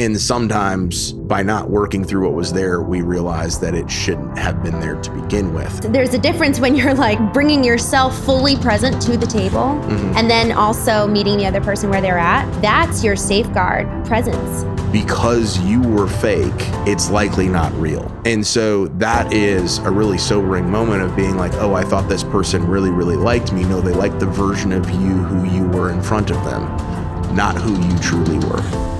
And sometimes by not working through what was there, we realized that it shouldn't have been there to begin with. There's a difference when you're like bringing yourself fully present to the table and then also meeting the other person where they're at. That's your safeguard presence. Because you were fake, it's likely not real. And so that is a really sobering moment of being like, oh, I thought this person really, really liked me. No, they liked the version of you who you were in front of them, not who you truly were.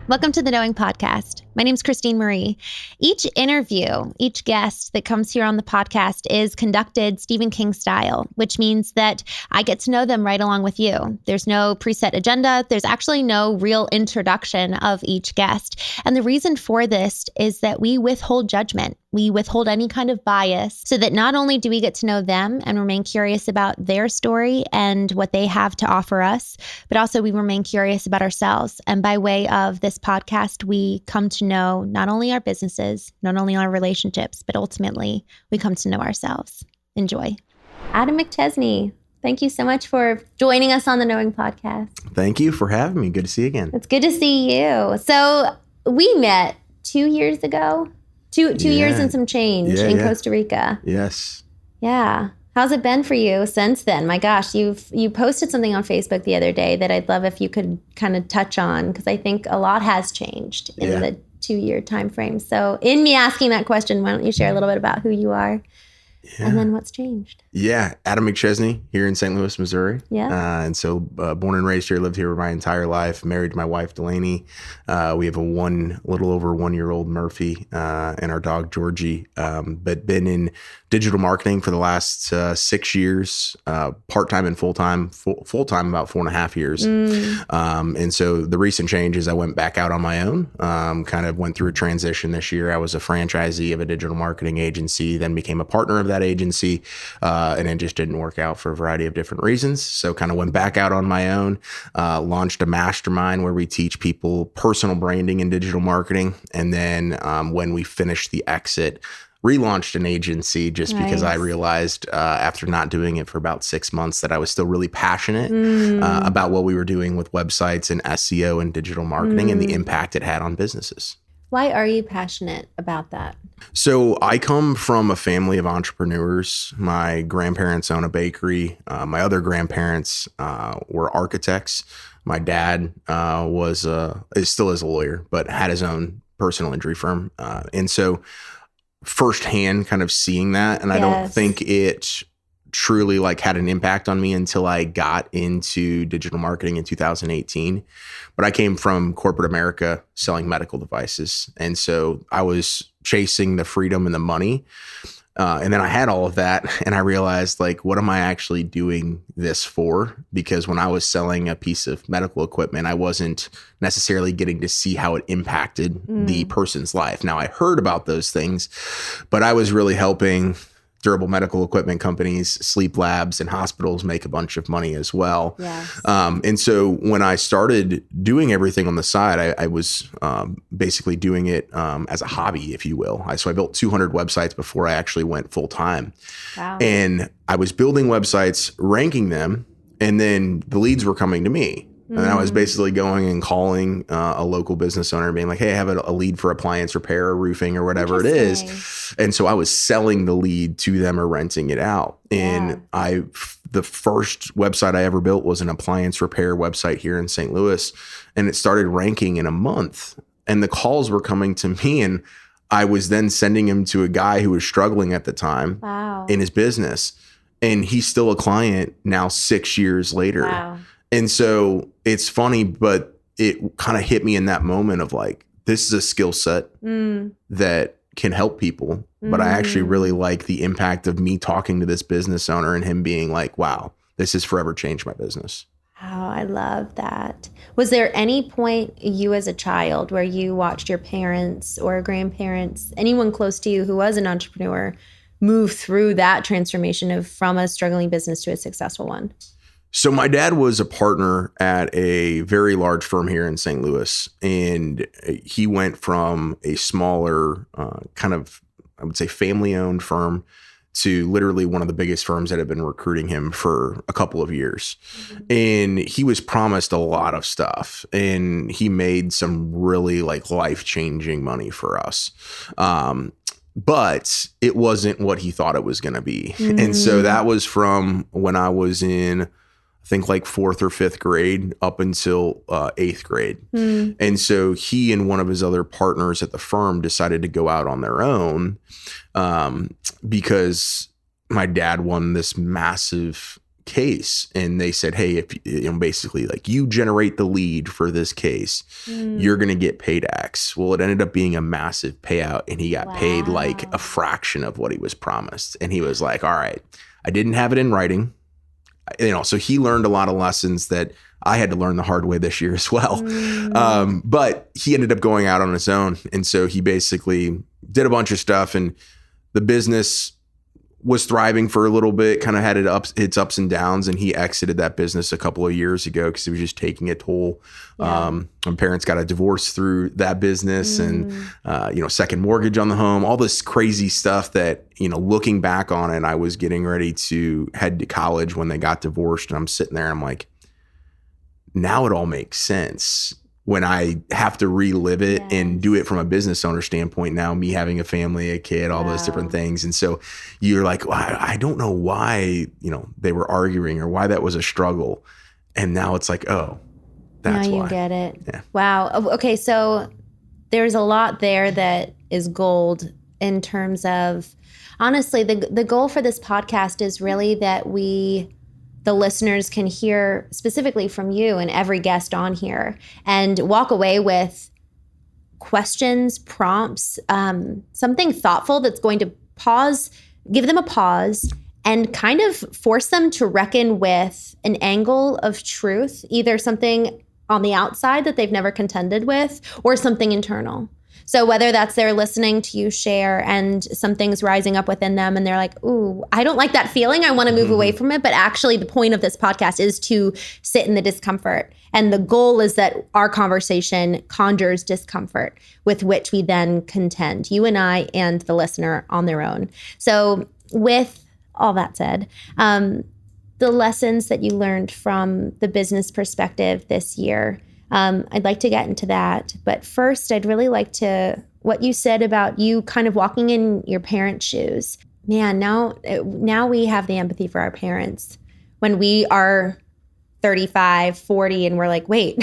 Welcome to the Knowing Podcast. My name's Christene Marie. Each interview, each guest that comes here on the podcast is conducted Stephen King style, which means that I get to know them right along with you. There's no preset agenda. There's actually no real introduction of each guest. And the reason for this is that we withhold judgment. We withhold any kind of bias so that not only do we get to know them and remain curious about their story and what they have to offer us, but also we remain curious about ourselves. And by way of this podcast, we come to know not only our businesses, not only our relationships, but ultimately we come to know ourselves. Enjoy. Adam McChesney, thank you so much for joining us on the Knowing Podcast. Thank you for having me. Good to see you again. It's good to see you. So we met 2 years ago. Two years and some change in Costa Rica. Yes. Yeah. How's it been for you since then? My gosh, you posted something on Facebook the other day that I'd love if you could kind of touch on, because I think a lot has changed in the 2-year time frame. So in me asking that question, why don't you share a little bit about who you are and then what's changed? Yeah. Adam McChesney here in St. Louis, Missouri. Yeah. And so born and raised here, lived here my entire life, married to my wife, Delaney. We have a little over 1-year-old Murphy and our dog, Georgie, but been in digital marketing for the last 6 years, part-time and full-time, full-time about 4.5 years. And so the recent change is I went back out on my own, kind of went through a transition this year. I was a franchisee of a digital marketing agency, then became a partner of that agency, and it just didn't work out for a variety of different reasons. So kind of went back out on my own, launched a Mastermind where we teach people personal branding and digital marketing. And then when we finished the exit, relaunched an agency just because I realized after not doing it for about 6 months that I was still really passionate about what we were doing with websites and SEO and digital marketing and the impact it had on businesses. Why are you passionate about that? So I come from a family of entrepreneurs. My grandparents own a bakery. My other grandparents were architects. My dad still is a lawyer, but had his own personal injury firm. And so firsthand kind of seeing that. And I don't think it truly had an impact on me until I got into digital marketing in 2018. But I came from corporate America selling medical devices. And so I was chasing the freedom and the money. And then I had all of that and I realized what am I actually doing this for? Because when I was selling a piece of medical equipment, I wasn't necessarily getting to see how it impacted the person's life. Now I heard about those things, but I was really helping durable medical equipment companies, sleep labs, and hospitals make a bunch of money as well. Yes. And so when I started doing everything on the side, I was basically doing it as a hobby, if you will. So I built 200 websites before I actually went full time. Wow. And I was building websites, ranking them, and then the leads were coming to me. And I was basically going and calling a local business owner and being like, hey, I have a lead for appliance repair or roofing or whatever it is. And so I was selling the lead to them or renting it out. And the first website I ever built was an appliance repair website here in St. Louis. And it started ranking in a month. And the calls were coming to me. And I was then sending him to a guy who was struggling at the time in his business. And he's still a client now 6 years later. Wow. And so it's funny, but it kind of hit me in that moment of this is a skill set that can help people. But I actually really like the impact of me talking to this business owner and him being like, wow, this has forever changed my business. Wow, I love that. Was there any point you as a child where you watched your parents or grandparents, anyone close to you who was an entrepreneur, move through that transformation from a struggling business to a successful one? So my dad was a partner at a very large firm here in St. Louis, and he went from a smaller kind of, I would say, family-owned firm to literally one of the biggest firms that had been recruiting him for a couple of years. And he was promised a lot of stuff, and he made some really like life-changing money for us. But it wasn't what he thought it was going to be. And so that was from when I was in, I think like 4th or 5th grade up until 8th grade. And so he and one of his other partners at the firm decided to go out on their own because my dad won this massive case, and they said, hey, if basically like you generate the lead for this case, you're going to get paid X. Well, it ended up being a massive payout, and he got paid like a fraction of what he was promised. And he was like, all right, I didn't have it in writing. So he learned a lot of lessons that I had to learn the hard way this year as well. But he ended up going out on his own. And so he basically did a bunch of stuff, and the business was thriving for a little bit, kind of had its ups and downs. And he exited that business a couple of years ago because he was just taking a toll. My parents got a divorce through that business and, second mortgage on the home, all this crazy stuff that, looking back on it, I was getting ready to head to college when they got divorced. And I'm sitting there and I'm like, now it all makes sense when I have to relive it and do it from a business owner standpoint. Now, me having a family, a kid, all those different things. And so you're like, well, I don't know why, they were arguing or why that was a struggle. And now it's like, oh, that's why. Now you get it. Yeah. Wow. Okay. So there's a lot there that is gold in terms of, honestly, the goal for this podcast is really that the listeners can hear specifically from you and every guest on here and walk away with questions, prompts, something thoughtful that's going to give them a pause and kind of force them to reckon with an angle of truth, either something on the outside that they've never contended with or something internal. So whether that's they're listening to you share and something's rising up within them and they're like, ooh, I don't like that feeling. I want to move away from it. But actually the point of this podcast is to sit in the discomfort. And the goal is that our conversation conjures discomfort with which we then contend, you and I and the listener on their own. So with all that said, the lessons that you learned from the business perspective this year, I'd like to get into that. But first, I'd really like to, what you said about you kind of walking in your parents' shoes. Man, now we have the empathy for our parents. When we are 35, 40, and we're like, wait,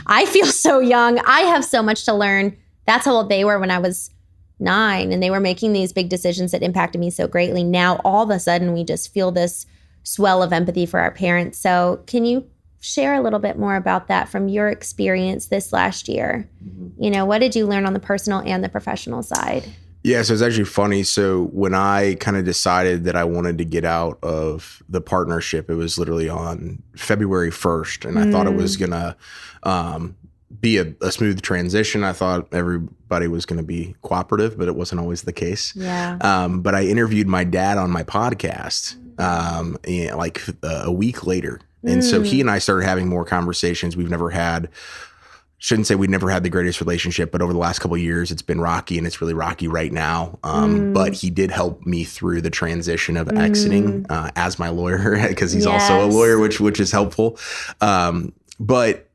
I feel so young. I have so much to learn. That's how old they were when I was 9, and they were making these big decisions that impacted me so greatly. Now, all of a sudden, we just feel this swell of empathy for our parents. So can you share a little bit more about that from your experience this last year? What did you learn on the personal and the professional side? Yeah, so it's actually funny. So when I kind of decided that I wanted to get out of the partnership, it was literally on February 1st. And I thought it was going to be a smooth transition. I thought everybody was going to be cooperative, but it wasn't always the case. Yeah. But I interviewed my dad on my podcast like a week later. And so he and I started having more conversations. We've never had the greatest relationship, but over the last couple of years, it's been rocky, and it's really rocky right now. But he did help me through the transition of exiting as my lawyer, because he's also a lawyer, which is helpful. But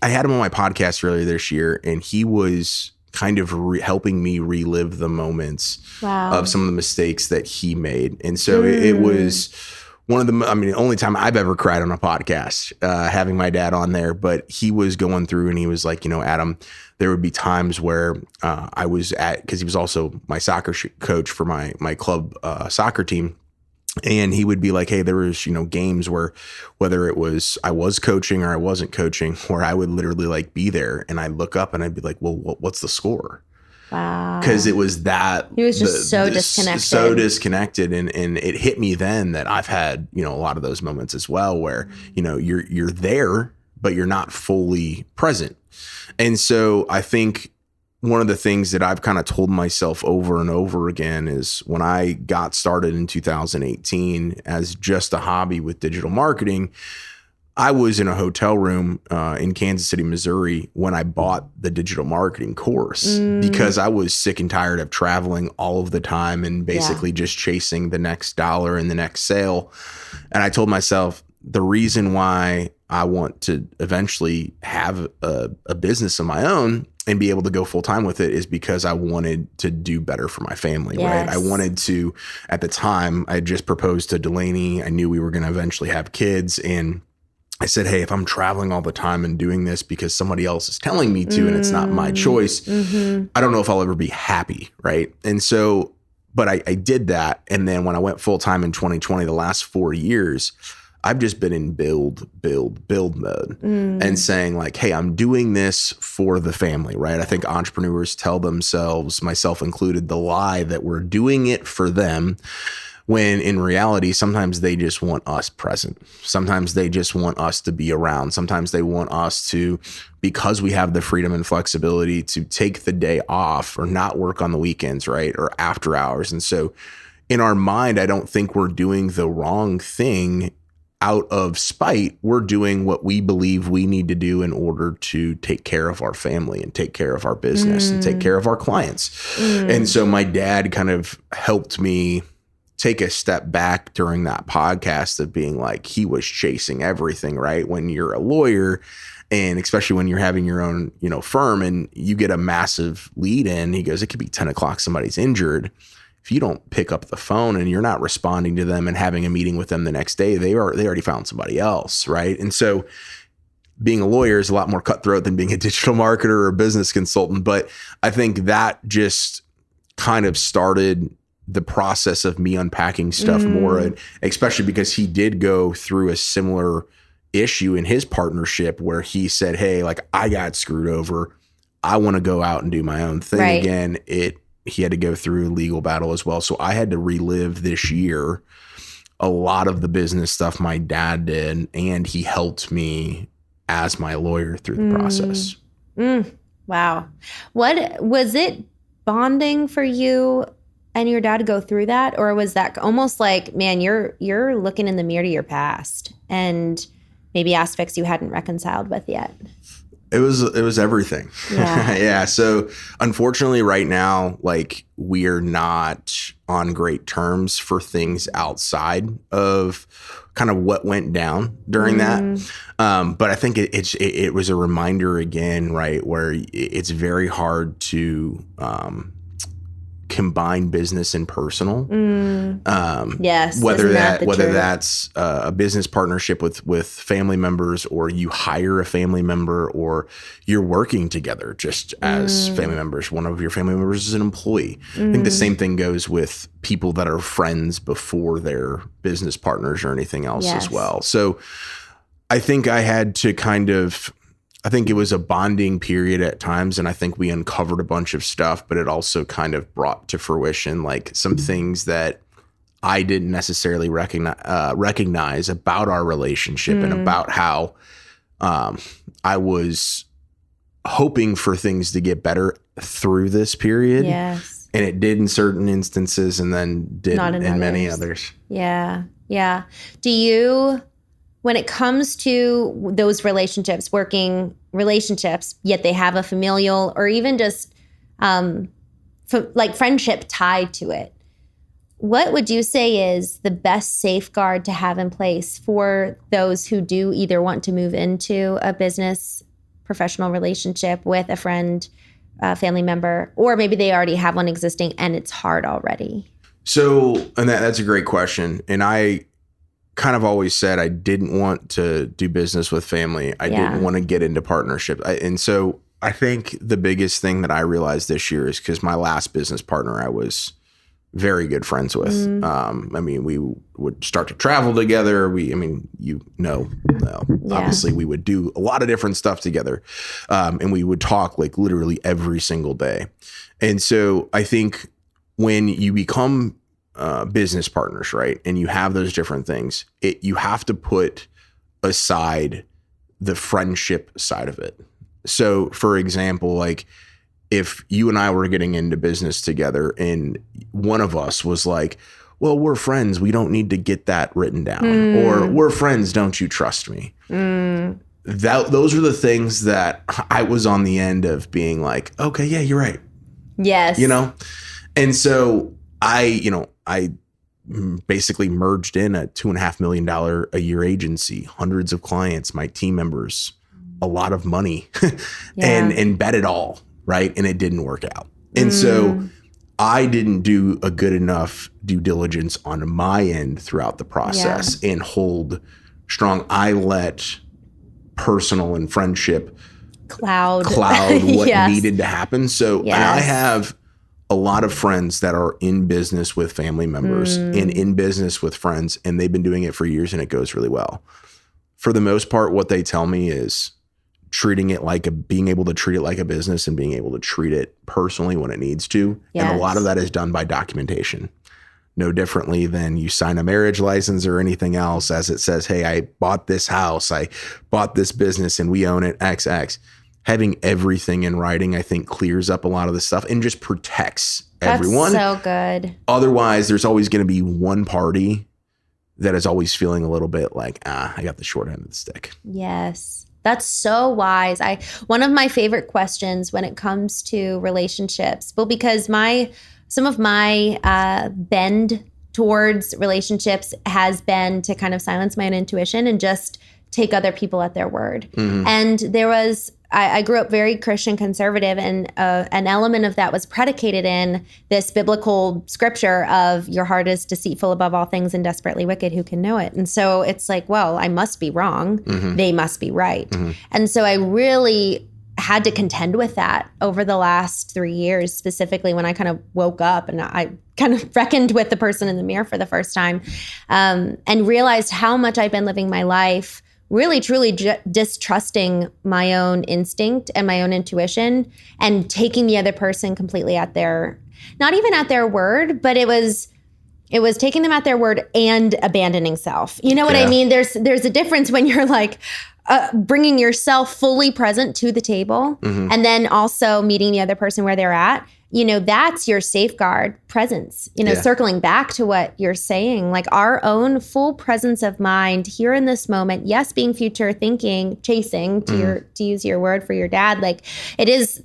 I had him on my podcast earlier this year, and he was kind of helping me relive the moments of some of the mistakes that he made. And so it was one of the only time I've ever cried on a podcast, having my dad on there. But he was going through and he was like, Adam, there would be times where I was because he was also my soccer coach for my club soccer team. And he would be like, hey, there was, games where whether it was I was coaching or I wasn't coaching, where I would literally like be there and I'd look up and I'd be like, well, what's the score? Wow. Because it was that he was just so disconnected. And it hit me then that I've had, a lot of those moments as well where, you're there, but you're not fully present. And so I think one of the things that I've kind of told myself over and over again is when I got started in 2018 as just a hobby with digital marketing, I was in a hotel room in Kansas City, Missouri, when I bought the digital marketing course because I was sick and tired of traveling all of the time and basically just chasing the next dollar and the next sale. And I told myself, the reason why I want to eventually have a business of my own and be able to go full time with it is because I wanted to do better for my family, right? I wanted to, at the time, I had just proposed to Delaney. I knew we were going to eventually have kids. And I said, hey, if I'm traveling all the time and doing this because somebody else is telling me to and it's not my choice, I don't know if I'll ever be happy, right? And so, but I did that. And then when I went full time in 2020, the last 4 years, I've just been in build mode and saying like, hey, I'm doing this for the family, right? I think entrepreneurs tell themselves, myself included, the lie that we're doing it for them, when in reality, sometimes they just want us present. Sometimes they just want us to be around. Sometimes they want us to, because we have the freedom and flexibility to take the day off or not work on the weekends, right? Or after hours. And so in our mind, I don't think we're doing the wrong thing out of spite. We're doing what we believe we need to do in order to take care of our family and take care of our business and take care of our clients. And so my dad kind of helped me take a step back during that podcast of being like, he was chasing everything, right? When you're a lawyer, and especially when you're having your own, firm and you get a massive lead in, he goes, it could be 10 o'clock, somebody's injured. If you don't pick up the phone and you're not responding to them and having a meeting with them the next day, they already found somebody else, right? And so being a lawyer is a lot more cutthroat than being a digital marketer or a business consultant. But I think that just kind of started the process of me unpacking stuff more, and especially because he did go through a similar issue in his partnership where he said, hey, like I got screwed over. I want to go out and do my own thing again. He had to go through a legal battle as well. So I had to relive this year a lot of the business stuff my dad did, and he helped me as my lawyer through the process. Wow. What was it bonding for you and your dad to go through that? Or was that almost like, man, you're looking in the mirror to your past and maybe aspects you hadn't reconciled with yet? It was everything. Yeah. So unfortunately right now, like we are not on great terms for things outside of kind of what went down during that. But I think it was a reminder again, right, where it's very hard to combine business and personal. Yes. Whether that's a business partnership with family members, or you hire a family member, or you're working together just as family members. One of your family members is an employee. I think the same thing goes with people that are friends before they're business partners or anything else as well. So I think I had to I think it was a bonding period at times, and I think we uncovered a bunch of stuff, but it also kind of brought to fruition like some things that I didn't necessarily recognize about our relationship and about how I was hoping for things to get better through this period. Yes. And it did in certain instances and then didn't in many others. Yeah. Yeah. Do you... When it comes to those relationships, working relationships, yet they have a familial or even just like friendship tied to it, what would you say is the best safeguard to have in place for those who do either want to move into a business professional relationship with a friend, family member, or maybe they already have one existing and it's hard already? So, and that's a great question. And I kind of always said I didn't want to do business with family. I didn't want to get into partnership. And so I think the biggest thing that I realized this year is because my last business partner I was very good friends with. I mean, we would start to travel together. Obviously we would do a lot of different stuff together. And we would talk like literally every single day. And so I think when you become business partners, right, and you have those different things, you have to put aside the friendship side of it. So for example, like if you and I were getting into business together and one of us was like, well, we're friends. We don't need to get that written down. Or we're friends. Don't you trust me? Those are the things that I was on the end of being like, okay, yeah, you're right. Yes. And so I basically merged in a $2.5 million a year agency, hundreds of clients, my team members, a lot of money, and bet it all, right? And it didn't work out. And so I didn't do a good enough due diligence on my end throughout the process and hold strong. I let personal and friendship cloud what needed to happen. So and I have a lot of friends that are in business with family members and in business with friends, and they've been doing it for years and it goes really well. For the most part, what they tell me is being able to treat it like a business and being able to treat it personally when it needs to. And a lot of that is done by documentation. No differently than you sign a marriage license or anything else, as it says, hey, I bought this house, I bought this business and we own it XX. Having everything in writing, I think, clears up a lot of the stuff and just protects everyone. That's so good. Otherwise, there's always going to be one party that is always feeling a little bit like, I got the short end of the stick. Yes. That's so wise. One of my favorite questions when it comes to relationships, because some of my bend towards relationships has been to kind of silence my own intuition and just take other people at their word. And I grew up very Christian conservative, and an element of that was predicated in this biblical scripture of your heart is deceitful above all things and desperately wicked, who can know it? And so it's like, well, I must be wrong. They must be right. And so I really had to contend with that over the last 3 years, specifically when I kind of woke up and I kind of reckoned with the person in the mirror for the first time, and realized how much I've been living my life really, truly distrusting my own instinct and my own intuition and taking the other person completely at not even at their word, but it was taking them at their word and abandoning self. You know what I mean? There's a difference when you're like bringing yourself fully present to the table and then also meeting the other person where they're at. That's your safeguard presence, circling back to what you're saying, like our own full presence of mind here in this moment. Yes, being future thinking, chasing, to use your word for your dad, like it's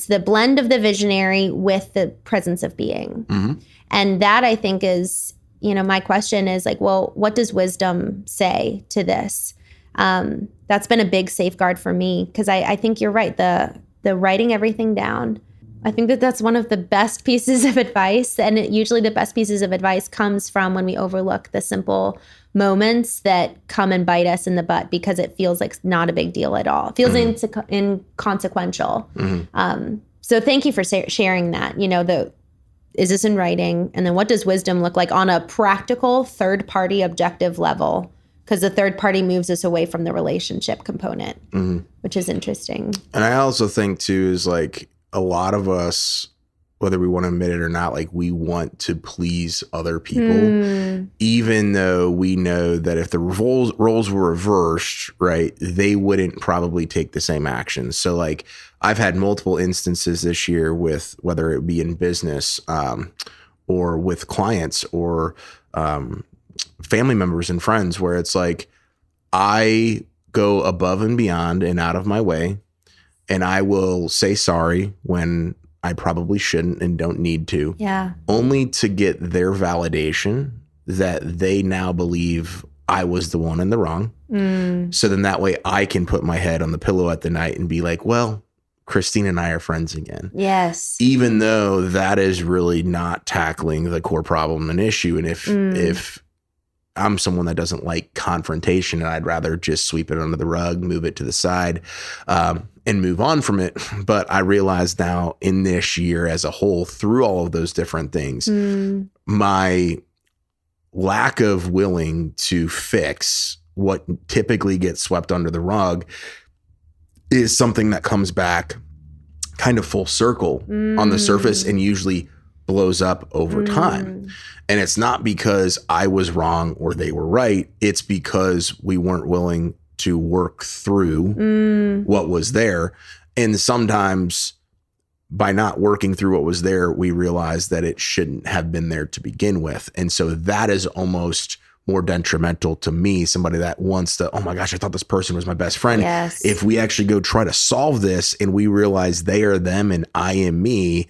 the blend of the visionary with the presence of being. And that, I think, is, my question is like, well, what does wisdom say to this? That's been a big safeguard for me, because I think you're right. The writing everything down, I think that's one of the best pieces of advice. And usually the best pieces of advice comes from when we overlook the simple moments that come and bite us in the butt because it feels like not a big deal at all. It feels inconsequential. So thank you for sharing that. Is this in writing? And then what does wisdom look like on a practical third-party objective level? Because the third party moves us away from the relationship component, which is interesting. And I also think, too, is like, a lot of us, whether we want to admit it or not, like we want to please other people, even though we know that if the roles were reversed, right, they wouldn't probably take the same actions. So like I've had multiple instances this year with whether it be in business or with clients or family members and friends where it's like I go above and beyond and out of my way. And I will say sorry when I probably shouldn't and don't need to. Only to get their validation that they now believe I was the one in the wrong. So then that way I can put my head on the pillow at the night and be like, well, Christine and I are friends again. Yes. Even though that is really not tackling the core problem and issue. And if I'm someone that doesn't like confrontation and I'd rather just sweep it under the rug, move it to the side, and move on from it. But I realize now in this year as a whole, through all of those different things, my lack of willing to fix what typically gets swept under the rug is something that comes back kind of full circle on the surface and usually blows up over time. And it's not because I was wrong or they were right. It's because we weren't willing to work through what was there. And sometimes by not working through what was there, we realized that it shouldn't have been there to begin with. And so that is almost more detrimental to me, somebody that wants to, oh my gosh, I thought this person was my best friend. Yes. If we actually go try to solve this and we realize they are them and I am me,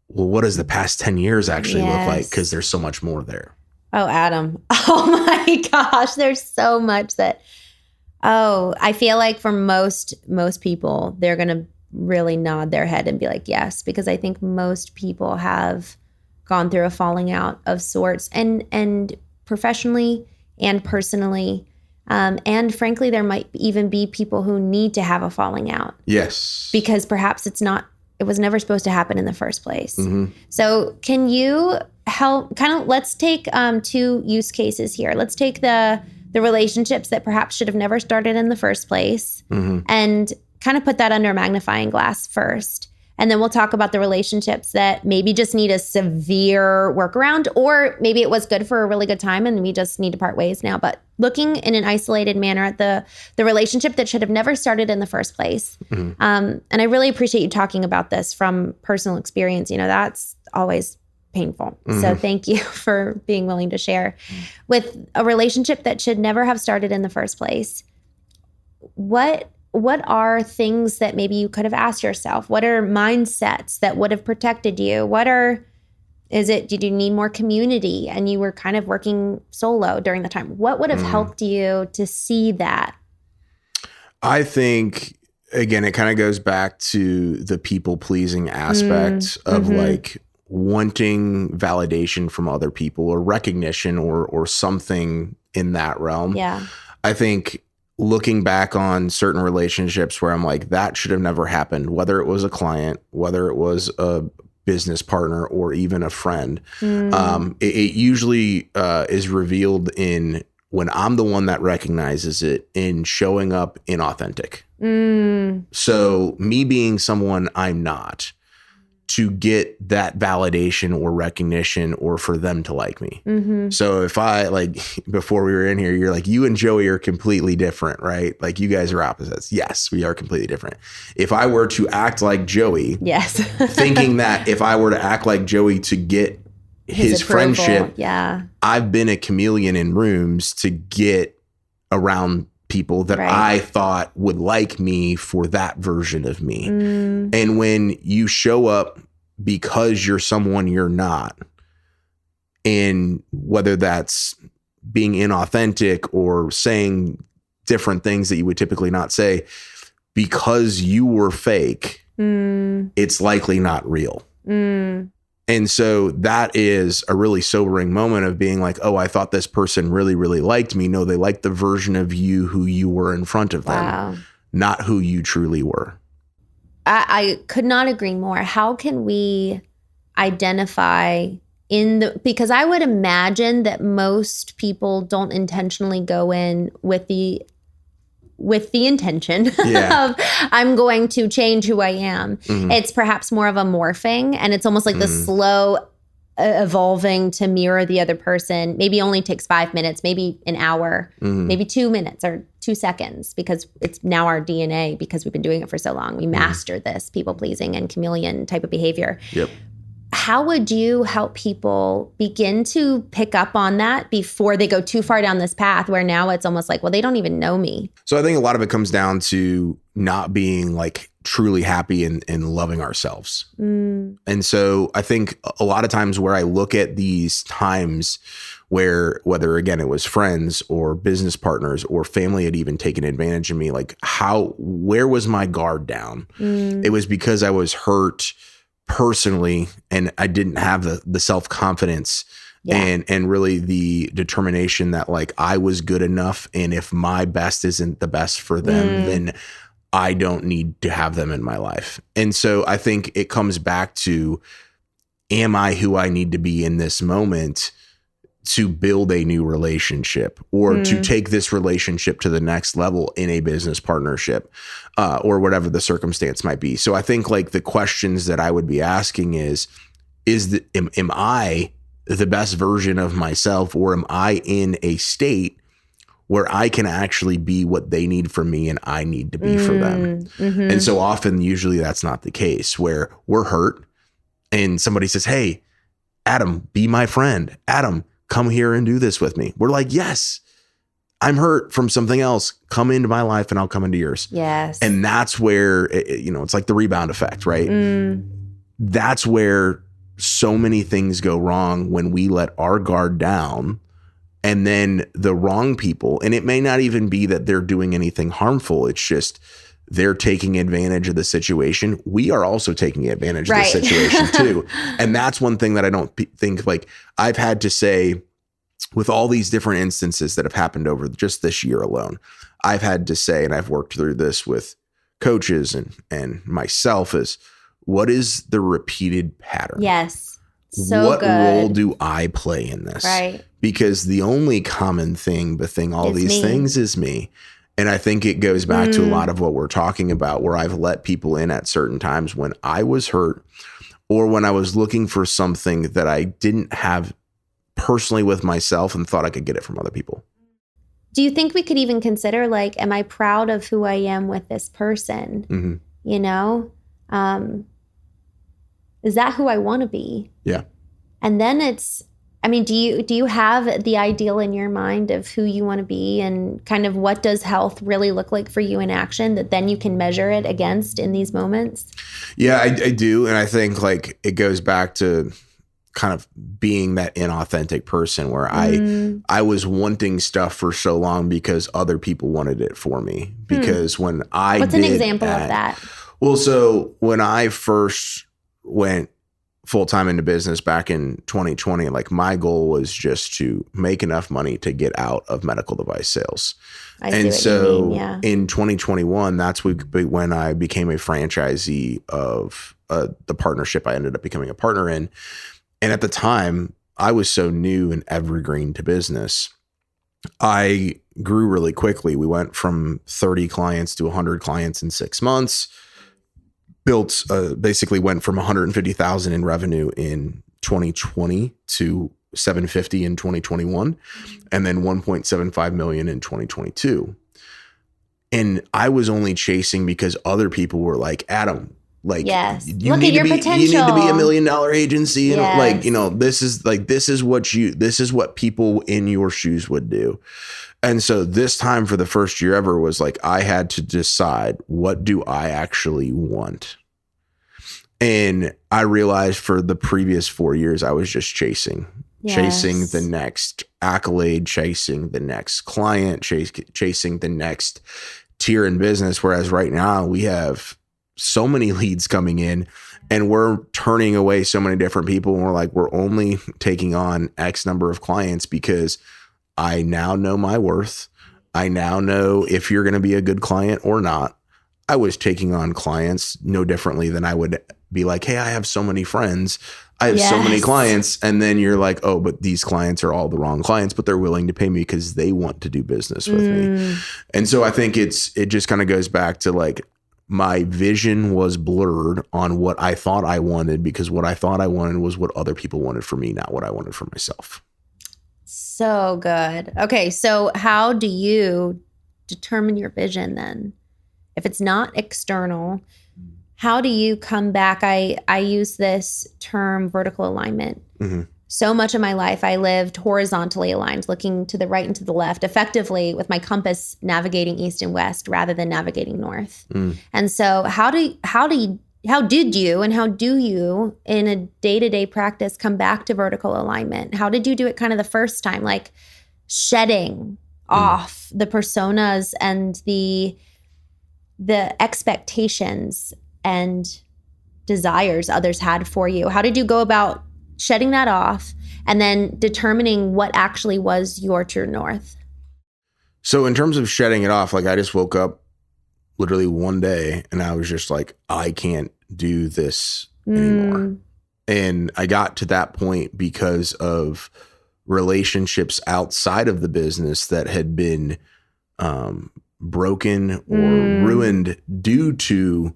well, what does the past 10 years actually look like? Because there's so much more there. Oh, Adam. Oh my gosh. There's so much that, I feel like for most people, they're going to really nod their head and be like, yes, because I think most people have gone through a falling out of sorts and professionally and personally. And frankly, there might even be people who need to have a falling out. Yes. Because perhaps it was never supposed to happen in the first place. Mm-hmm. So can you help let's take 2 use cases here. Let's take the relationships that perhaps should have never started in the first place and kind of put that under a magnifying glass first. And then we'll talk about the relationships that maybe just need a severe workaround, or maybe it was good for a really good time and we just need to part ways now. But looking in an isolated manner at the relationship that should have never started in the first place. And I really appreciate you talking about this from personal experience. That's always painful. So thank you for being willing to share. With a relationship that should never have started in the first place, what are things that maybe you could have asked yourself? What are mindsets that would have protected you? Did you need more community and you were kind of working solo during the time? What would have helped you to see that? I think, again, it kind of goes back to the people pleasing aspect of like wanting validation from other people or recognition or something in that realm. Yeah. I think looking back on certain relationships where I'm like, that should have never happened, whether it was a client, whether it was a business partner, or even a friend. It usually is revealed in when I'm the one that recognizes it in showing up inauthentic. So me being someone I'm not, to get that validation or recognition or for them to like me. So if I, like, before we were in here, you're like, you and Joey are completely different, right? Like, you guys are opposites. Yes, we are completely different. If I were to act like Joey, yes, thinking that if I were to act like Joey to get his friendship, I've been a chameleon in rooms to get around people that I thought would like me for that version of me. And when you show up because you're someone you're not, and whether that's being inauthentic or saying different things that you would typically not say, because you were fake, it's likely not real. And so that is a really sobering moment of being like, oh, I thought this person really, really liked me. No, they liked the version of you who you were in front of them, not who you truly were. I could not agree more. How can we identify because I would imagine that most people don't intentionally go in with the intention of I'm going to change who I am. It's perhaps more of a morphing, and it's almost like the slow evolving to mirror the other person. Maybe only takes 5 minutes, maybe an hour, maybe 2 minutes or 2 seconds, because it's now our DNA, because we've been doing it for so long. We mastered this people pleasing and chameleon type of behavior. How would you help people begin to pick up on that before they go too far down this path where now it's almost like, well, they don't even know me? So I think a lot of it comes down to not being like truly happy and loving ourselves. And so I think a lot of times where I look at these times where, whether again, it was friends or business partners or family had even taken advantage of me, like where was my guard down? It was because I was hurt personally, and I didn't have the self-confidence and really the determination that like I was good enough, and if my best isn't the best for them, then I don't need to have them in my life. And so I think it comes back to, am I who I need to be in this moment to build a new relationship, or to take this relationship to the next level in a business partnership, or whatever the circumstance might be. So I think like the questions that I would be asking am I the best version of myself, or am I in a state where I can actually be what they need from me and I need to be for them. Mm-hmm. And so often, usually that's not the case, where we're hurt and somebody says, hey, Adam, be my friend. Adam, come here and do this with me. We're like, yes, I'm hurt from something else. Come into my life and I'll come into yours. Yes. And that's where, it's like the rebound effect, right? That's where so many things go wrong when we let our guard down. And then the wrong people, and it may not even be that they're doing anything harmful. It's just they're taking advantage of the situation. We are also taking advantage of the situation too. And that's one thing that I don't think, like, I've had to say with all these different instances that have happened over just this year alone, I've had to say, and I've worked through this with coaches and myself, is what is the repeated pattern? Yes. So what good. role do I play in this? Right. Because the only common thing between all these me. things is me. And I think it goes back to a lot of what we're talking about, where I've let people in at certain times when I was hurt or when I was looking for something that I didn't have personally with myself and thought I could get it from other people. Do you think we could even consider, like, am I proud of who I am with this person? Mm-hmm. You know? Is that who I want to be? Yeah. And then do you have the ideal in your mind of who you want to be and kind of what does health really look like for you in action that then you can measure it against in these moments? Yeah, I do. And I think, like, it goes back to kind of being that inauthentic person where I was wanting stuff for so long because other people wanted it for me. Because when I What's an example of that? Well, so when I first went full-time into business back in 2020, like, my goal was just to make enough money to get out of medical device sales. In 2021, that's when I became a franchisee of the partnership I ended up becoming a partner in. And at the time, I was so new and evergreen to business. I grew really quickly. We went from 30 clients to 100 clients in 6 months. Basically went from 150,000 in revenue in 2020 to 750 in 2021, and then 1.75 million in 2022. And I was only chasing because other people were like, Adam, like, yes. you Look need at your potential. You need to be $1 million agency. Yes. And like, this is what people in your shoes would do. And so this time, for the first year ever, was like, I had to decide, what do I actually want? And I realized for the previous 4 years, I was just chasing the next accolade, chasing the next client, chasing the next tier in business. Whereas right now we have so many leads coming in and we're turning away so many different people. And we're like, we're only taking on X number of clients because I now know my worth. I now know if you're going to be a good client or not. I was taking on clients no differently than I would be like, hey, I have so many friends. I have so many clients. And then you're like, oh, but these clients are all the wrong clients, but they're willing to pay me because they want to do business with me. And so I think it just kind of goes back to, like, my vision was blurred on what I thought I wanted, because what I thought I wanted was what other people wanted for me, not what I wanted for myself. So good. Okay. So how do you determine your vision then? If it's not external, how do you come back? I use this term vertical alignment. Mm-hmm. So much of my life, I lived horizontally aligned, looking to the right and to the left, effectively with my compass navigating east and west rather than navigating north. And so how did you and how do you in a day-to-day practice come back to vertical alignment? How did you do it kind of the first time? Like shedding off the personas and the expectations and desires others had for you. How did you go about shedding that off and then determining what actually was your true north? So in terms of shedding it off, like, I just woke up literally one day and I was just like, I can't do this anymore. And I got to that point because of relationships outside of the business that had been broken or ruined due to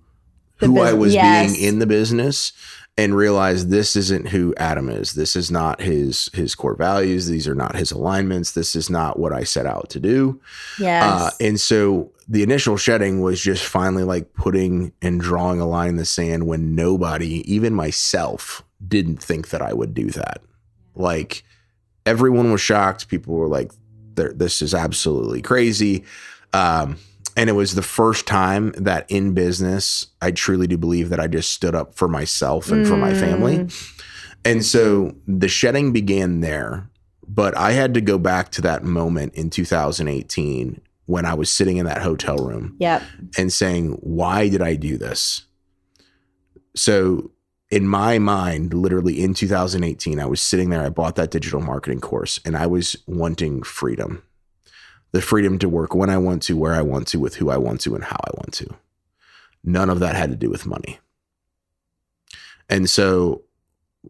who I was being in the business, and realize this isn't who Adam is. This is not his core values. These are not his alignments. This is not what I set out to do. Yes. And so the initial shedding was just finally like putting and drawing a line in the sand when nobody, even myself, didn't think that I would do that. Like, everyone was shocked. People were like, this is absolutely crazy. And it was the first time that in business, I truly do believe that I just stood up for myself and for my family. And so the shedding began there. But I had to go back to that moment in 2018 when I was sitting in that hotel room and saying, why did I do this? So in my mind, literally in 2018, I was sitting there, I bought that digital marketing course, and I was wanting freedom. The freedom to work when I want to, where I want to, with who I want to, and how I want to. None of that had to do with money. And so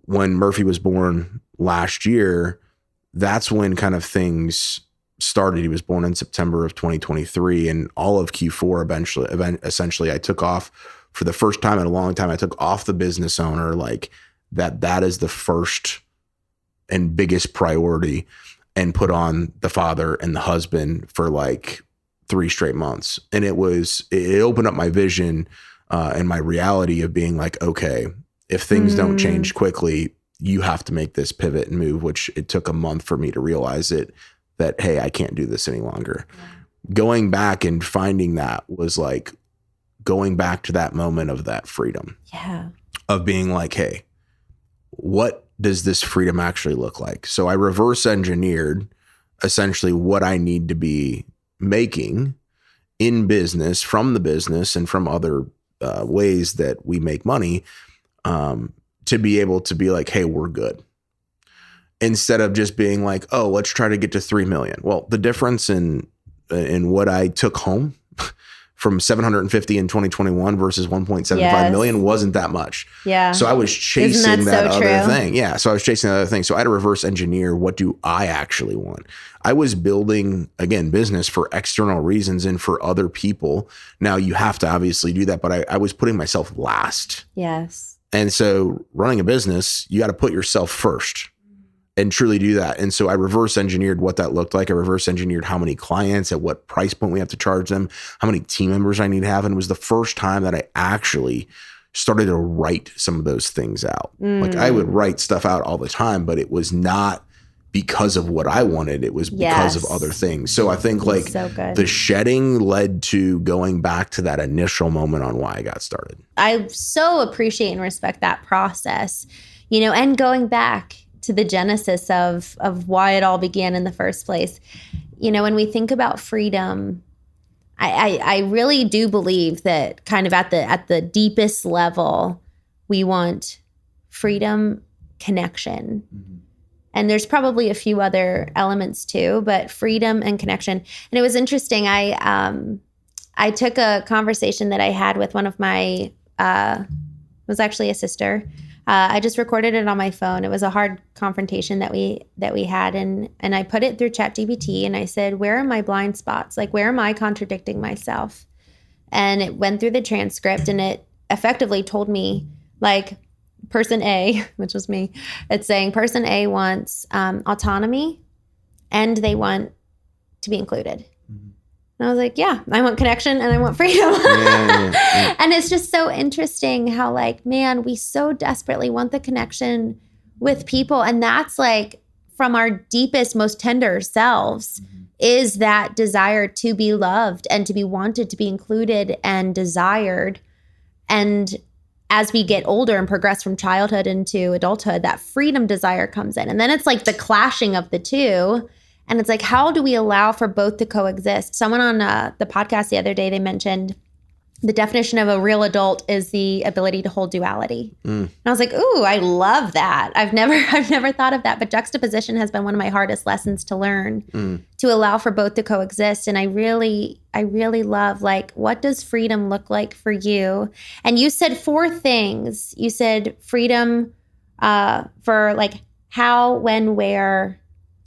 when Murphy was born last year, that's when kind of things started. He was born in September of 2023, and all of Q4 essentially I took off for the first time in a long time. I took off the business owner, like that is the first and biggest priority, and put on the father and the husband for like 3 straight months. And it opened up my vision and my reality of being like, okay, if things don't change quickly, you have to make this pivot and move, which it took a month for me to realize that, hey, I can't do this any longer. Yeah. Going back and finding that was like going back to that moment of that freedom. Yeah. Of being like, hey, what does this freedom actually look like? So I reverse engineered essentially what I need to be making in business, from the business and from other ways that we make money, to be able to be like, hey, we're good. Instead of just being like, oh, let's try to get to 3 million. Well, the difference in what I took home from 750 in 2021 versus 1.75 million wasn't that much. Yeah. So I was chasing that other thing. Yeah. So I was chasing that other thing. So I had to reverse engineer, what do I actually want? I was building, again, business for external reasons and for other people. Now you have to obviously do that, but I was putting myself last. Yes. And so running a business, you got to put yourself first and truly do that. And so I reverse engineered what that looked like. I reverse engineered how many clients, at what price point we have to charge them, how many team members I need to have. And it was the first time that I actually started to write some of those things out. Like I would write stuff out all the time, but it was not because of what I wanted. It was because of other things. So I think like the shedding led to going back to that initial moment on why I got started. I so appreciate and respect that process, and going back to the genesis of why it all began in the first place. When we think about freedom, I really do believe that kind of at the deepest level, we want freedom, connection. Mm-hmm. And there's probably a few other elements too, but freedom and connection. And it was interesting. I took a conversation that I had with one of my, it was actually a sister. I just recorded it on my phone. It was a hard confrontation that we had, and I put it through ChatGPT, and I said, where are my blind spots? Like, where am I contradicting myself? And it went through the transcript, and it effectively told me, like, person A, which was me, it's saying person A wants autonomy, and they want to be included. And I was like, yeah, I want connection and I want freedom. Yeah. And it's just so interesting how, like, man, we so desperately want the connection with people. And that's like from our deepest, most tender selves is that desire to be loved and to be wanted, to be included and desired. And as we get older and progress from childhood into adulthood, that freedom desire comes in. And then it's like the clashing of the two. And it's like, how do we allow for both to coexist? Someone on the podcast the other day, they mentioned the definition of a real adult is the ability to hold duality. And I was like, ooh, I love that. I've never thought of that. But juxtaposition has been one of my hardest lessons to learn, to allow for both to coexist. And I really love, like, what does freedom look like for you? And you said 4 things. You said freedom for like how, when, where,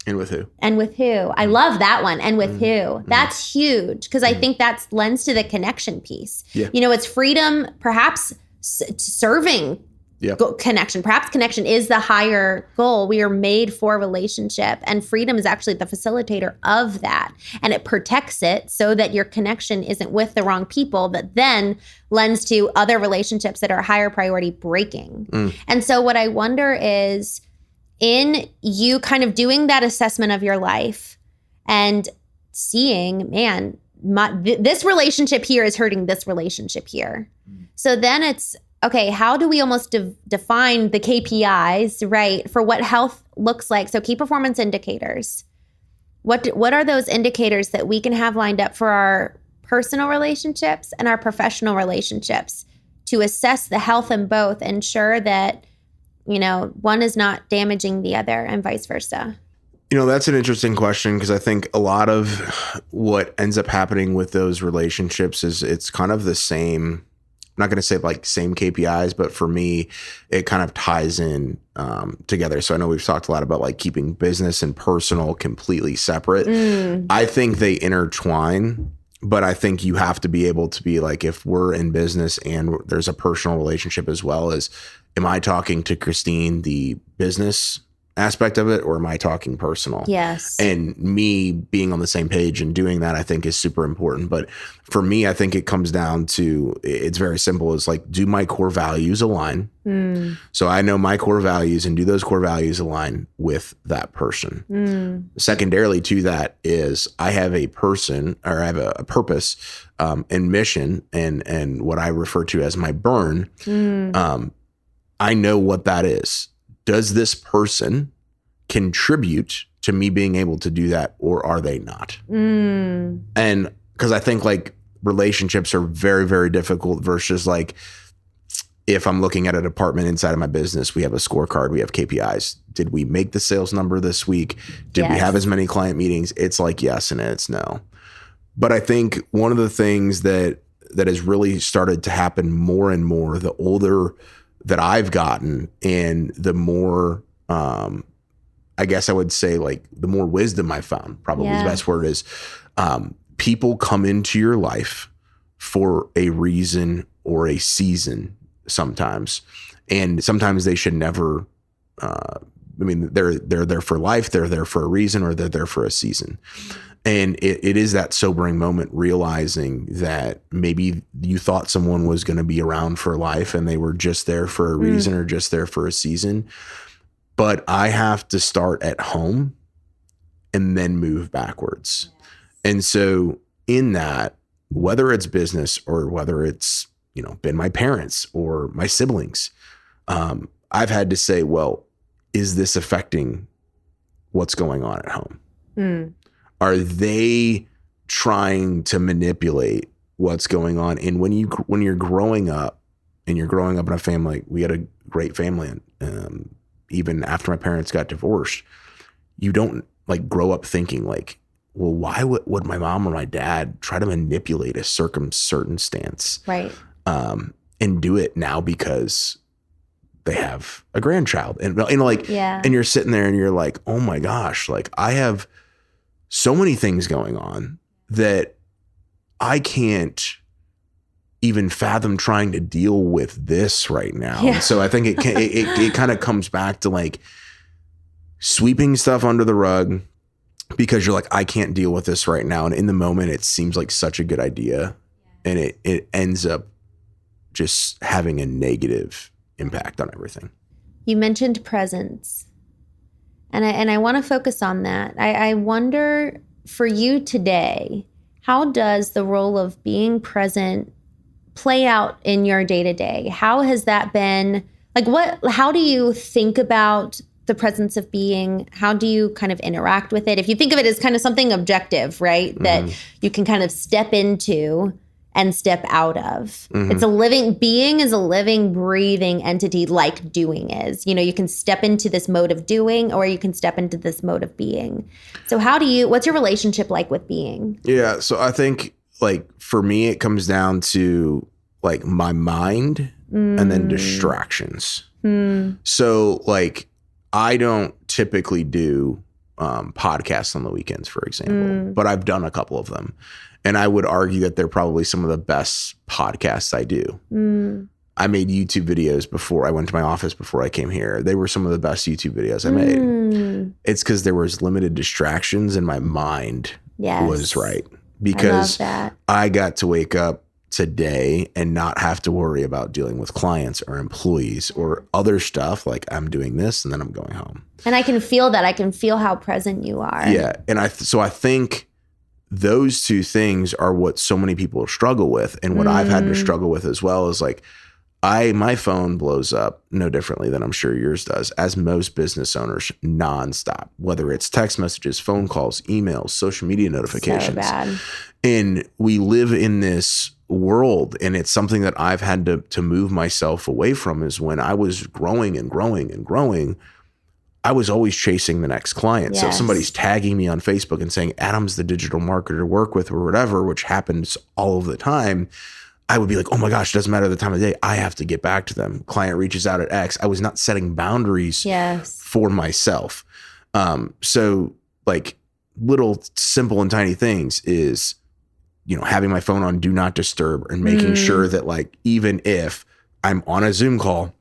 And with who? And with who? I love that one. And with who? That's huge, because I think that lends to the connection piece. Yeah. It's freedom, perhaps serving connection. Perhaps connection is the higher goal. We are made for relationship, and freedom is actually the facilitator of that. And it protects it so that your connection isn't with the wrong people, that then lends to other relationships that are higher priority breaking. And so what I wonder is, in you kind of doing that assessment of your life and seeing, man, this relationship here is hurting this relationship here. So then it's, okay, how do we almost define the KPIs, right, for what health looks like? So key performance indicators. What are those indicators that we can have lined up for our personal relationships and our professional relationships to assess the health in both, ensure that one is not damaging the other and vice versa? That's an interesting question, because I think a lot of what ends up happening with those relationships is it's kind of the same. I'm not going to say like same KPIs, but for me, it kind of ties in together. So I know we've talked a lot about like keeping business and personal completely separate. I think they intertwine, but I think you have to be able to be like, if we're in business and there's a personal relationship as well, as am I talking to Christene, the business aspect of it, or am I talking personal? Yes. And me being on the same page and doing that, I think, is super important. But for me, I think it comes down to, it's very simple. It's like, do my core values align? So I know my core values, and do those core values align with that person? Secondarily to that is, I have a person, or I have a purpose and mission, and what I refer to as my burn. I know what that is. Does this person contribute to me being able to do that, or are they not? And because I think like relationships are very, very difficult versus like, if I'm looking at a department inside of my business, we have a scorecard, we have KPIs. Did we make the sales number this week? Did we have as many client meetings? It's like yes and it's no. But I think one of the things that has really started to happen more and more, the older that I've gotten, and the more, I guess I would say, like, the more wisdom I found, probably the best word is, people come into your life for a reason or a season sometimes. And sometimes they should never, they're there for life, they're there for a reason, or they're there for a season. And it is that sobering moment, realizing that maybe you thought someone was going to be around for life and they were just there for a reason or just there for a season. But I have to start at home and then move backwards. And so in that, whether it's business or whether it's, been my parents or my siblings, I've had to say, well, is this affecting what's going on at home? Are they trying to manipulate what's going on? And when you're growing up, and you're growing up in a family, we had a great family, and even after my parents got divorced, you don't like grow up thinking like, well, why would my mom or my dad try to manipulate a circumstance, right? And do it now because they have a grandchild, and and you're sitting there and you're like, oh my gosh, like I have so many things going on that I can't even fathom trying to deal with this right now. And so I think it kind of comes back to like sweeping stuff under the rug, because you're like, I can't deal with this right now. And in the moment, it seems like such a good idea. And it ends up just having a negative impact on everything. You mentioned presence. And I want to focus on that. I wonder, for you today, how does the role of being present play out in your day-to-day? How has that been? Like, how do you think about the presence of being? How do you kind of interact with it? If you think of it as kind of something objective, right? That you can kind of step into and step out of. It's being is a living, breathing entity, like doing is. You can step into this mode of doing, or you can step into this mode of being. So what's your relationship like with being? Yeah. So I think like for me, it comes down to like my mind and then distractions. So like I don't typically do podcasts on the weekends, for example, but I've done a couple of them. And I would argue that they're probably some of the best podcasts I do. I made YouTube videos before I went to my office before I came here. They were some of the best YouTube videos I made. It's because there was limited distractions and my mind was right. Because I got to wake up today and not have to worry about dealing with clients or employees or other stuff. Like I'm doing this and then I'm going home. And I can feel that. I can feel how present you are. Yeah. And so I think those two things are what so many people struggle with. And what I've had to struggle with as well is like, my phone blows up no differently than I'm sure yours does, as most business owners, nonstop, whether it's text messages, phone calls, emails, social media notifications. So bad. And we live in this world, and it's something that I've had to move myself away from. Is when I was growing and growing and growing, I was always chasing the next client. Yes. So if somebody's tagging me on Facebook and saying, Adam's the digital marketer to work with or whatever, which happens all of the time, I would be like, oh my gosh, it doesn't matter the time of day. I have to get back to them. Client reaches out at X. I was not setting boundaries for myself. So like little simple and tiny things is, having my phone on do not disturb and making sure that like, even if I'm on a Zoom call,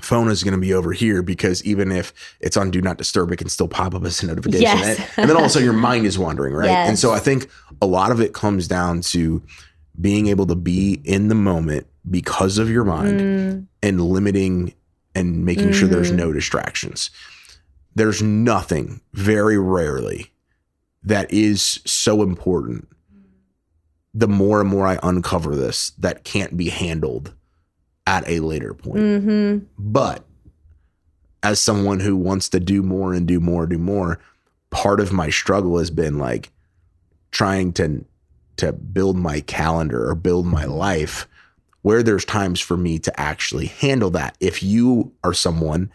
phone is going to be over here, because even if it's on do not disturb, it can still pop up as a notification. Yes. And then all of a sudden your mind is wandering, right? Yes. And so I think a lot of it comes down to being able to be in the moment because of your mind and limiting and making sure there's no distractions. There's nothing, very rarely, that is so important. The more and more I uncover this, that can't be handled at a later point. But as someone who wants to do more and do more, part of my struggle has been like trying to build my calendar or build my life where there's times for me to actually handle that. If you are someone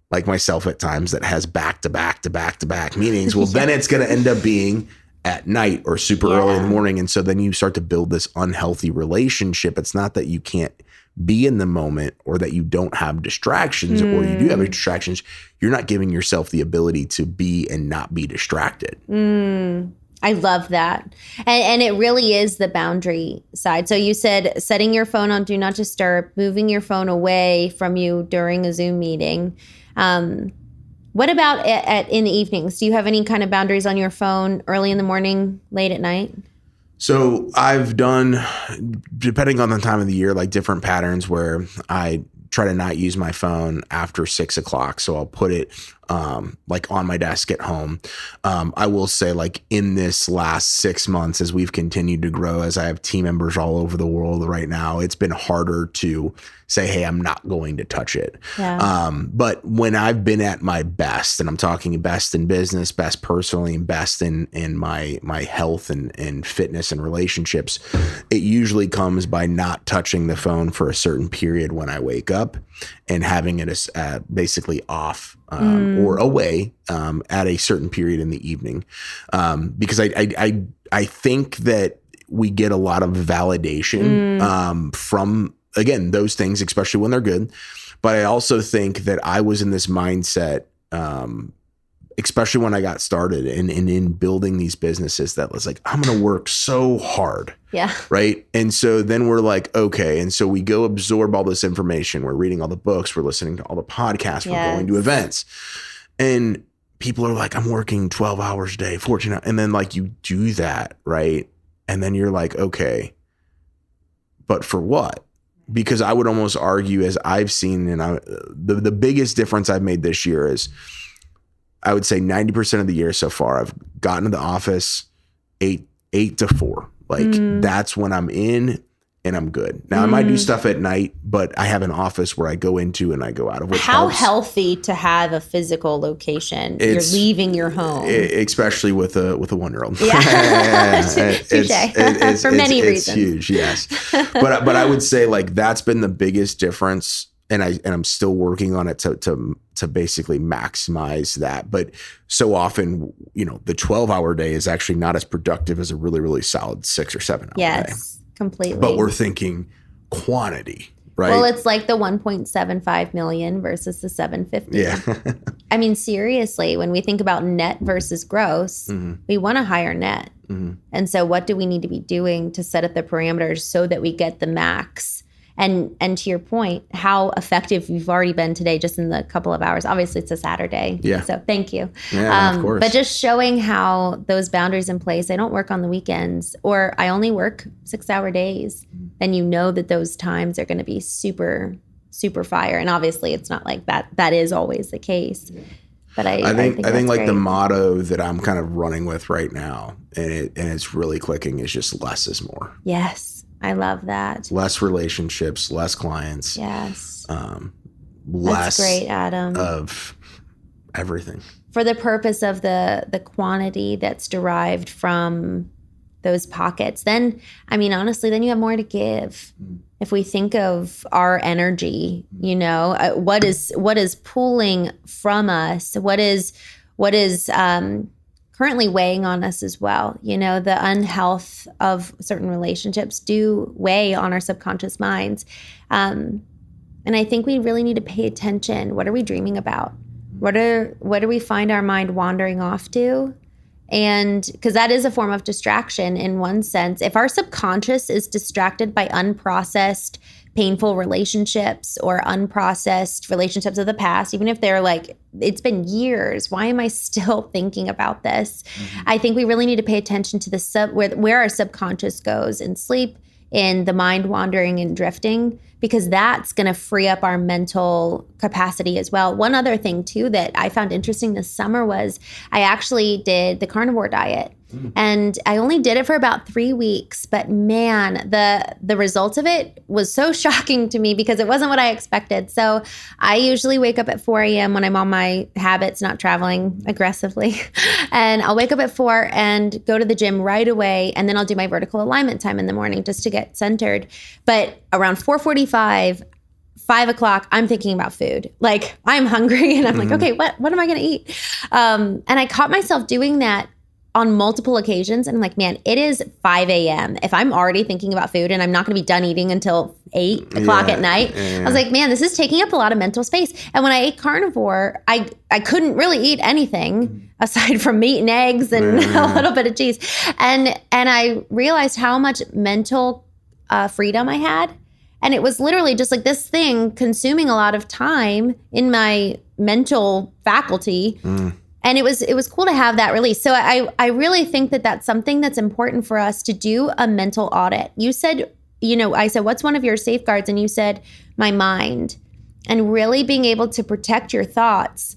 like myself at times that has back to back meetings, well, then it's going to end up being at night or super early in the morning. And so then you start to build this unhealthy relationship. It's not that you can't be in the moment or that you don't have distractions or you do have distractions. You're not giving yourself the ability to be and not be distracted. I love that. And it really is the boundary side. So you said setting your phone on do not disturb, moving your phone away from you during a Zoom meeting. What about in the evenings? Do you have any kind of boundaries on your phone early in the morning, late at night? So I've done, depending on the time of the year, like different patterns where I try to not use my phone after 6 o'clock. So I'll put it like on my desk at home. I will say, like, in this last 6 months, as we've continued to grow, as I have team members all over the world right now, it's been harder to say, hey, I'm not going to touch it. Yeah. But when I've been at my best, and I'm talking best in business, best personally, and best in my health and fitness and relationships, it usually comes by not touching the phone for a certain period when I wake up and having it as basically off or away at a certain period in the evening. Because I think that we get a lot of validation from, again, those things, especially when they're good. But I also think that I was in this mindset, especially when I got started and in building these businesses, that was like, I'm going to work so hard. Yeah. Right. And so then we're like, okay. And so we go absorb all this information. We're reading all the books. We're listening to all the podcasts. We're going to events. And people are like, I'm working 12 hours a day, 14 hours. And then like you do that. Right. And then you're like, okay, but for what? Because I would almost argue, as I've seen, and the biggest difference I've made this year is, I would say 90% of the year so far, I've gotten to the office 8 to 4. Like that's when I'm in and I'm good. Now I might do stuff at night, but I have an office where I go into and I go out of. Which How helps. healthy to have a physical location. You're leaving your home, especially with a 1-year-old. Yeah, for many reasons. It's huge, yes. but I would say like that's been the biggest difference. And I'm still working on it to basically maximize that. But so often, the 12-hour day is actually not as productive as a really, really solid 6 or 7 hour day. Yes, completely. But we're thinking quantity, right? Well, it's like the 1.75 million versus the 750. Yeah. I mean, seriously, when we think about net versus gross, we want a higher net. And so what do we need to be doing to set up the parameters so that we get the max? And to your point, how effective you've already been today just in the couple of hours. Obviously, it's a Saturday. Yeah. So thank you. Yeah, of course. But just showing how those boundaries in place, I don't work on the weekends, or I only work 6-hour days. Then you know that those times are going to be super, super fire. And obviously, it's not like that. That is always the case. But I think like great. the motto that I'm kind of running with right now, and it's really clicking, is just less is more. Yes. I love that. Less relationships, less clients. Yes. Less That's great, Adam. of everything. For the purpose of the quantity that's derived from those pockets, then, I mean, honestly, then you have more to give. If we think of our energy, what is pulling from us, what is currently weighing on us as well. The unhealth of certain relationships do weigh on our subconscious minds. And I think we really need to pay attention. What are we dreaming about? What do we find our mind wandering off to? And because that is a form of distraction in one sense. If our subconscious is distracted by unprocessed, painful relationships or unprocessed relationships of the past, even if they're like, it's been years, why am I still thinking about this? I think we really need to pay attention to where our subconscious goes in sleep, in the mind wandering and drifting, because that's going to free up our mental capacity as well. One other thing too that I found interesting this summer was I actually did the carnivore diet. And I only did it for about 3 weeks, but man, the results of it was so shocking to me because it wasn't what I expected. So I usually wake up at 4 a.m. when I'm on my habits, not traveling aggressively. And I'll wake up at 4 and go to the gym right away. And then I'll do my vertical alignment time in the morning just to get centered. But around 4:45, 5 o'clock, I'm thinking about food. Like I'm hungry and I'm like, okay, what am I going to eat? And I caught myself doing that on multiple occasions. And I'm like, man, it is 5 a.m. If I'm already thinking about food and I'm not going to be done eating until 8 o'clock at night, I was like, man, this is taking up a lot of mental space. And when I ate carnivore, I couldn't really eat anything aside from meat and eggs and a little bit of cheese. And I realized how much mental freedom I had. And it was literally just like this thing consuming a lot of time in my mental faculty. And it was cool to have that release. So I really think that that's something that's important for us to do a mental audit. You said, I said, what's one of your safeguards? And you said, my mind. And really being able to protect your thoughts.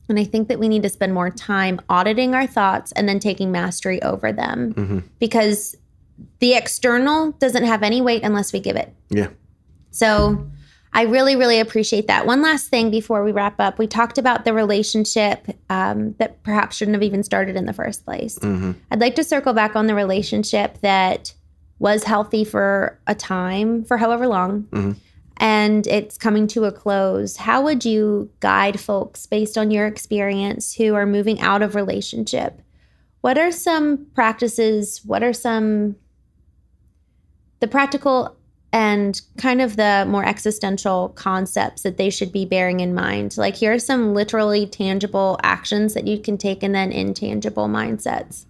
And I think that we need to spend more time auditing our thoughts and then taking mastery over them. Because the external doesn't have any weight unless we give it. Yeah. So I really, really appreciate that. One last thing before we wrap up. We talked about the relationship that perhaps shouldn't have even started in the first place. I'd like to circle back on the relationship that was healthy for a time, for however long, and it's coming to a close. How would you guide folks based on your experience who are moving out of relationship? What are some practices? What are the practical and kind of the more existential concepts that they should be bearing in mind? Like, here are some literally tangible actions that you can take and then intangible mindsets.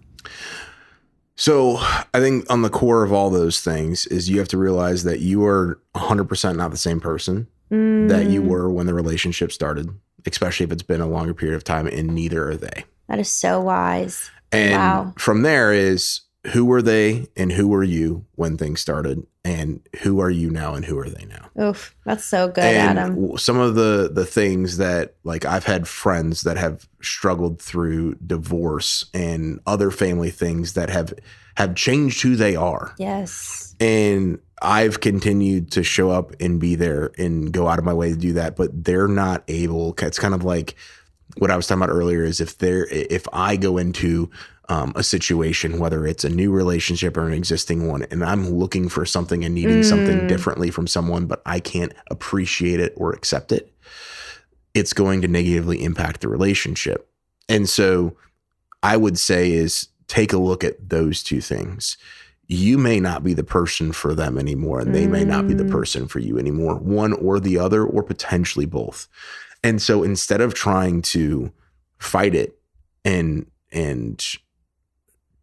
So I think on the core of all those things is you have to realize that you are 100% not the same person that you were when the relationship started, especially if it's been a longer period of time, and neither are they. That is so wise. And from there is, who were they and who were you when things started, and who are you now and who are they now? Oof, that's so good, Adam. Some of the things that, like, I've had friends that have struggled through divorce and other family things that have changed who they are. Yes. And I've continued to show up and be there and go out of my way to do that, but they're not able. It's kind of like what I was talking about earlier is if I go into a situation, whether it's a new relationship or an existing one, and I'm looking for something and needing something differently from someone, but I can't appreciate it or accept it, it's going to negatively impact the relationship. And so I would say is take a look at those two things. you may not be the person for them anymore, and they may not be the person for you anymore, one or the other, or potentially both. And so instead of trying to fight it and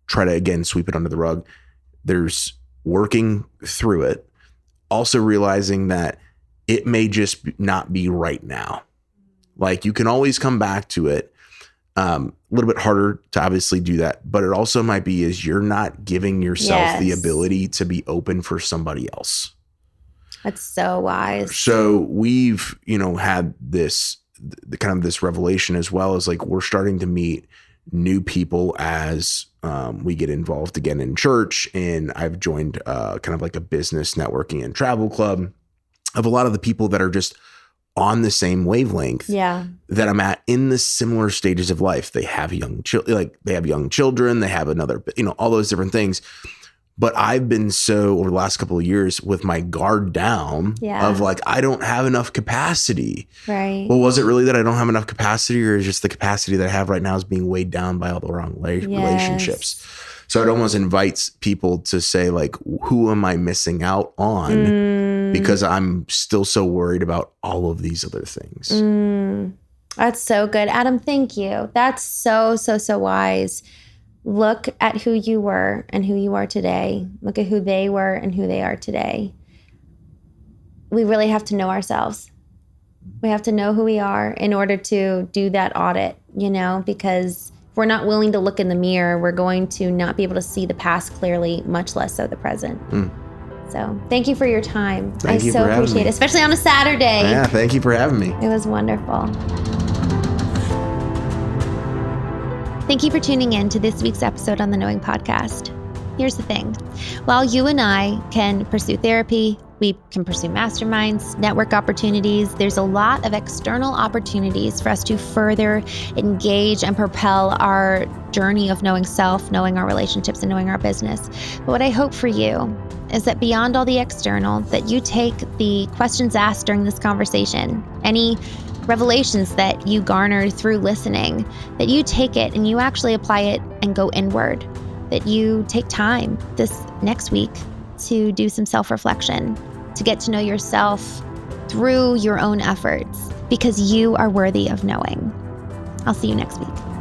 try to, again, sweep it under the rug, there's working through it, also realizing that it may just not be right now. Like, you can always come back to it. A little bit harder to obviously do that, but it also might be is you're not giving yourself the ability to be open for somebody else. That's so wise. So we've, had this kind of this revelation, as well as like we're starting to meet new people as we get involved again in church. And I've joined kind of like a business networking and travel club of a lot of the people that are just on the same wavelength that I'm at in the similar stages of life. They have young children, they have another, all those different things. But I've been so, over the last couple of years, with my guard down of like, I don't have enough capacity. Right. Well, was it really that I don't have enough capacity, or is just the capacity that I have right now is being weighed down by all the wrong relationships? So it almost invites people to say, like, who am I missing out on? Because I'm still so worried about all of these other things. That's so good. Adam, thank you. That's so wise. Look at who you were and who you are today. Look at who they were and who they are today. We really have to know ourselves. We have to know who we are in order to do that audit, because if we're not willing to look in the mirror, we're going to not be able to see the past clearly, much less so the present. So thank you for your time. I so appreciate it, especially on a Saturday. Yeah, thank you for having me. It was wonderful. Thank you for tuning in to this week's episode on the Knowing Podcast. Here's the thing. While you and I can pursue therapy, we can pursue masterminds, network opportunities, there's a lot of external opportunities for us to further engage and propel our journey of knowing self, knowing our relationships, and knowing our business. But what I hope for you is that beyond all the external, that you take the questions asked during this conversation, any revelations that you garnered through listening, that you take it and you actually apply it and go inward, that you take time this next week to do some self-reflection, to get to know yourself through your own efforts, because you are worthy of knowing. I'll see you next week.